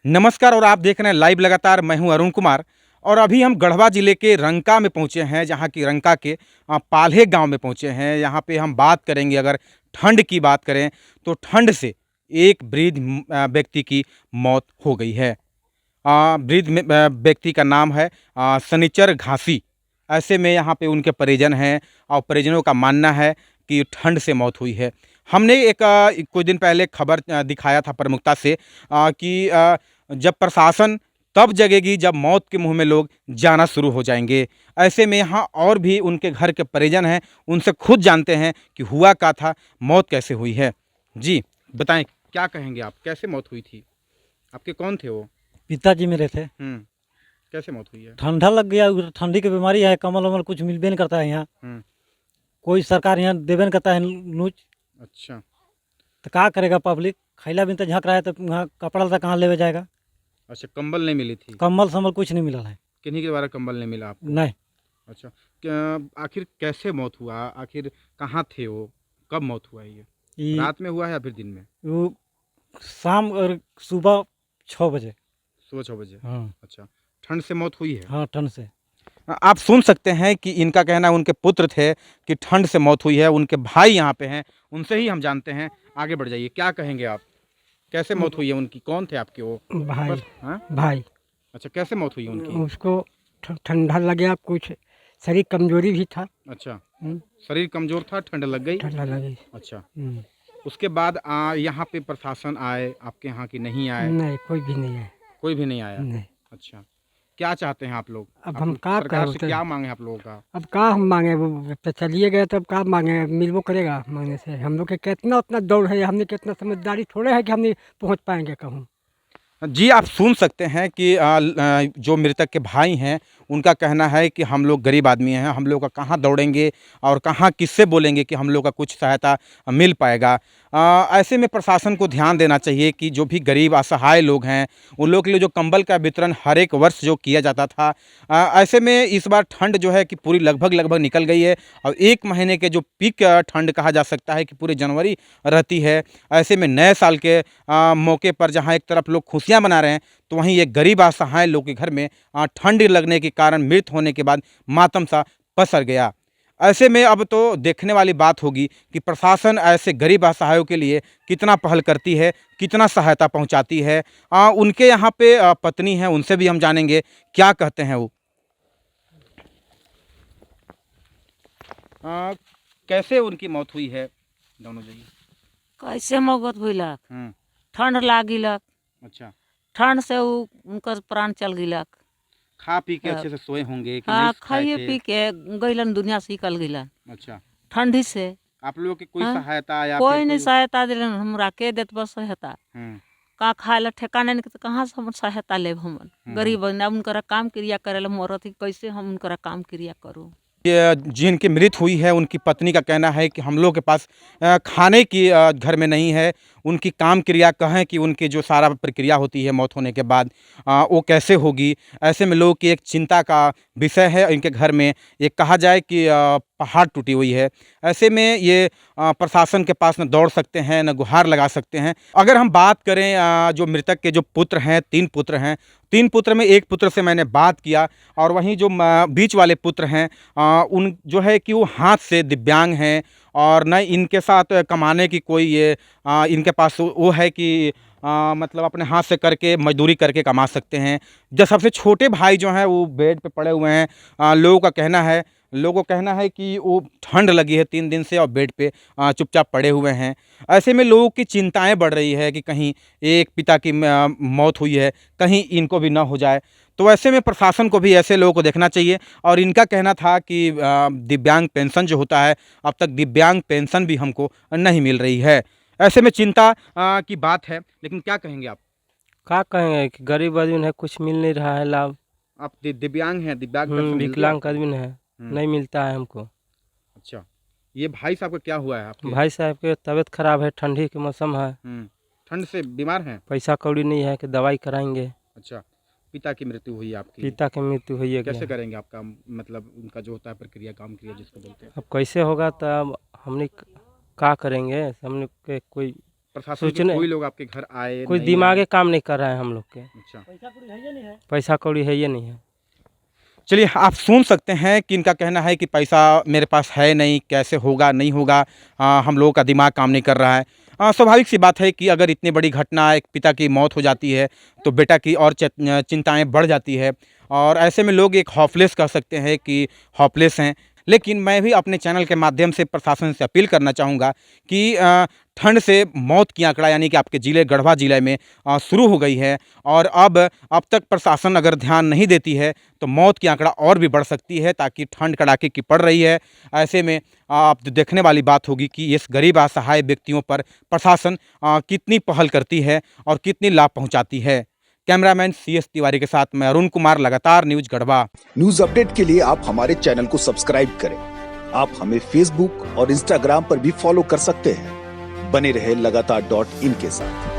नमस्कार और आप देख रहे हैं लाइव लगातार। मैं हूं अरुण कुमार और अभी हम गढ़वा जिले के रंका में पहुंचे हैं, जहां की रंका के पाल्हे गांव में पहुंचे हैं। यहां पे हम बात करेंगे, अगर ठंड की बात करें तो ठंड से एक वृद्ध व्यक्ति की मौत हो गई है। व्यक्ति का नाम है शनिचर घासी। ऐसे में यहाँ पे उनके परिजन हैं और परिजनों का मानना है कि ठंड से मौत हुई है। हमने कुछ दिन पहले खबर दिखाया था प्रमुखता से कि जब प्रशासन तब जगेगी जब मौत के मुंह में लोग जाना शुरू हो जाएंगे। ऐसे में यहाँ और भी उनके घर के परिजन हैं, उनसे खुद जानते हैं कि हुआ क्या था, मौत कैसे हुई है। जी बताएं, क्या कहेंगे आप, कैसे मौत हुई थी? आपके कौन थे वो? पिताजी मेरे थे। कैसे मौत हुई है? ठंडा लग गया, ठंडी की बीमारी है, कमल वमल कुछ मिलबे नहीं करता है यहाँ। कोई सरकार यहाँ देवे नहीं करता है नूच। अच्छा। तो क्या करेगा पब्लिक? खैला भी तो झाँक रहा है, तो वहाँ कपड़ा लता कहाँ लेवे जाएगा? अच्छा, कंबल नहीं मिली थी? कम्बल संबल कुछ नहीं मिला है। किन्हीं के द्वारा कंबल नहीं मिला आपको? नहीं। अच्छा। आखिर कैसे मौत हुआ? आखिर कहाँ थे वो? कब मौत हुआ है? ये रात में हुआ है या फिर दिन में? वो शाम और सुबह 6 बजे। सुबह 6 बजे? हाँ। अच्छा। ठंड से मौत हुई है? हाँ, ठंड से। आप सुन सकते हैं कि इनका कहना है, उनके पुत्र थे, कि ठंड से मौत हुई है। उनके भाई यहाँ पे हैं, उनसे ही हम जानते हैं। आगे बढ़ जाइए, क्या कहेंगे आप? कैसे मौत हुई है उनकी? कौन थे आपके वो? भाई। हाँ? भाई। अच्छा, कैसे मौत हुई है उनकी? उसको ठंडा लग गया, कुछ शरीर कमजोरी भी था। अच्छा, शरीर कमजोर था, ठंड लग गई। ठंडा लगी। अच्छा। उसके बाद यहाँ पे प्रशासन आए आपके यहाँ की नहीं आए? नहीं, कोई भी नहीं है। कोई भी नहीं आया? नहीं। अच्छा। क्या चाहते हैं आप लोग? अब आप हम का सरकार से करें? क्या मांगे आप लोगों का? अब का हम मांगे? वो तो चलिए गए, तब का मांगे? मिलबो करेगा मांगने से? हम लोग के कितना उतना दौड़ है, हमने कितना समझदारी थोड़े है कि हमने पहुंच पाएंगे कहूँ। जी, आप सुन सकते हैं कि जो मृतक के भाई हैं, उनका कहना है कि हम लोग गरीब आदमी हैं, हम लोग का कहाँ दौड़ेंगे और कहाँ किससे बोलेंगे कि हम लोग का कुछ सहायता मिल पाएगा। ऐसे में प्रशासन को ध्यान देना चाहिए कि जो भी गरीब असहाय लोग हैं, उन लोगों के लिए जो कंबल का वितरण हर एक वर्ष जो किया जाता था, ऐसे में इस बार ठंड जो है कि पूरी लगभग निकल गई है और 1 महीने के जो पीक ठंड कहा जा सकता है कि पूरे जनवरी रहती है। ऐसे में नए साल के मौके पर जहाँ एक तरफ लोग खुशियाँ मना रहे हैं, तो वहीं एक गरीब असहाय लोग के घर में ठंड लगने के कारण मृत होने के बाद मातम सा पसर गया। ऐसे में अब तो देखने वाली बात होगी कि प्रशासन ऐसे गरीब असहायों के लिए कितना पहल करती है, कितना सहायता पहुंचाती है। उनके यहाँ पे पत्नी है, उनसे भी हम जानेंगे क्या कहते हैं वो। कैसे उनकी मौत हुई है? दोनों जाइए। कैसे मौत भइलक? हम्म। ठंड लागिलक। अच्छा। ठंड से उनकर प्राण चल गिलक। खा पी के अच्छे से सोए होंगे कि नहीं हाँ, खाए खाइए थे? पी के गइलन, दुनिया से निकल गिलन अच्छा। ठंडी से। आप लोगों की कोई हाँ? सहायता या कोई फिर नहीं कोई? सहायता दिलन हमरा, के देत बस सहायता? हम्म। का खाए ला ठेकाने नहीं तो कहाँ से हम सहायता लेब? हमन गरीब ना, उनकरा काम क्रिया करे ला मरत ही, कैसे हम उनकरा काम क्रिया करूँ? जिनकी मृत हुई है, उनकी पत्नी का कहना है कि हम लोग के पास खाने की घर में नहीं है। उनकी काम क्रिया कहें कि उनकी जो सारा प्रक्रिया होती है मौत होने के बाद, वो कैसे होगी। ऐसे में लोगों की एक चिंता का विषय है। इनके घर में ये कहा जाए कि पहाड़ टूटी हुई है। ऐसे में ये प्रशासन के पास न दौड़ सकते हैं, न गुहार लगा सकते हैं। अगर हम बात करें जो मृतक के जो पुत्र हैं, 3 पुत्र हैं। 3 पुत्र में 1 पुत्र से मैंने बात किया और वहीं जो बीच वाले पुत्र हैं, उन जो है कि वो हाथ से दिव्यांग हैं और न इनके साथ कमाने की कोई ये इनके पास वो है कि मतलब अपने हाथ से करके मजदूरी करके कमा सकते हैं। जो सबसे छोटे भाई जो हैं वो बेड पे पड़े हुए हैं। लोगों का कहना है कि वो ठंड लगी है 3 दिन से और बेड पे चुपचाप पड़े हुए हैं। ऐसे में लोगों की चिंताएं बढ़ रही है कि कहीं एक पिता की मौत हुई है, कहीं इनको भी ना हो जाए। तो ऐसे में प्रशासन को भी ऐसे लोगों को देखना चाहिए। और इनका कहना था कि दिव्यांग पेंशन जो होता है, अब तक दिव्यांग पेंशन भी हमको नहीं मिल रही है। ऐसे में चिंता की बात है, लेकिन क्या कहेंगे आप? क्या कहेंगे कि गरीब आदमी है, कुछ मिल नहीं रहा है लाभ। आप दिव्यांग हैं, दिव्यांग पेंशन मिलती है विकलांग आपको? आदमी है, नहीं मिलता है हमको। अच्छा। ये भाई साहब का क्या हुआ है आपके? भाई साहब के तबीयत खराब है, ठंडी के मौसम है, ठंड से बीमार हैं? पैसा कौड़ी नहीं है कि दवाई कराएंगे। अच्छा। पिता की मृत्यु हुई है आपकी? पिता की मृत्यु हुई है। कैसे करेंगे आपका, मतलब उनका जो होता है प्रक्रिया, काम क्रिया जिसको बोलते हैं? अब कैसे होगा, तब हमने क्या करेंगे? हमने के कोई प्रशासन के सोचने कोई लोग आपके घर आए कोई नहीं दिमाग आए? काम नहीं कर रहा है हम लोग के। अच्छा, पैसा कौड़ी है ये नहीं है। चलिए आप सुन सकते हैं कि इनका कहना है कि पैसा मेरे पास है नहीं, कैसे होगा नहीं होगा, हम लोगों का दिमाग काम नहीं कर रहा है। स्वाभाविक सी बात है कि अगर इतनी बड़ी घटना, एक पिता की मौत हो जाती है तो बेटा की और चिंताएं बढ़ जाती है, और ऐसे में लोग एक हॉपलेस कह सकते हैं कि हॉपलेस हैं। लेकिन मैं भी अपने चैनल के माध्यम से प्रशासन से अपील करना चाहूँगा कि ठंड से मौत की आंकड़ा यानी कि आपके ज़िले गढ़वा ज़िले में शुरू हो गई है, और अब तक प्रशासन अगर ध्यान नहीं देती है तो मौत की आंकड़ा और भी बढ़ सकती है, ताकि ठंड कड़ाके की पड़ रही है। ऐसे में आप देखने वाली बात होगी कि इस गरीब असहाय व्यक्तियों पर प्रशासन कितनी पहल करती है और कितनी लाभ पहुंचाती है। कैमरामैन CS तिवारी के साथ मैं अरुण कुमार, लगातार न्यूज़ गढ़वा। न्यूज अपडेट के लिए आप हमारे चैनल को सब्सक्राइब करें। आप हमें फेसबुक और इंस्टाग्राम पर भी फॉलो कर सकते हैं। बने रहे लगातार.in के साथ।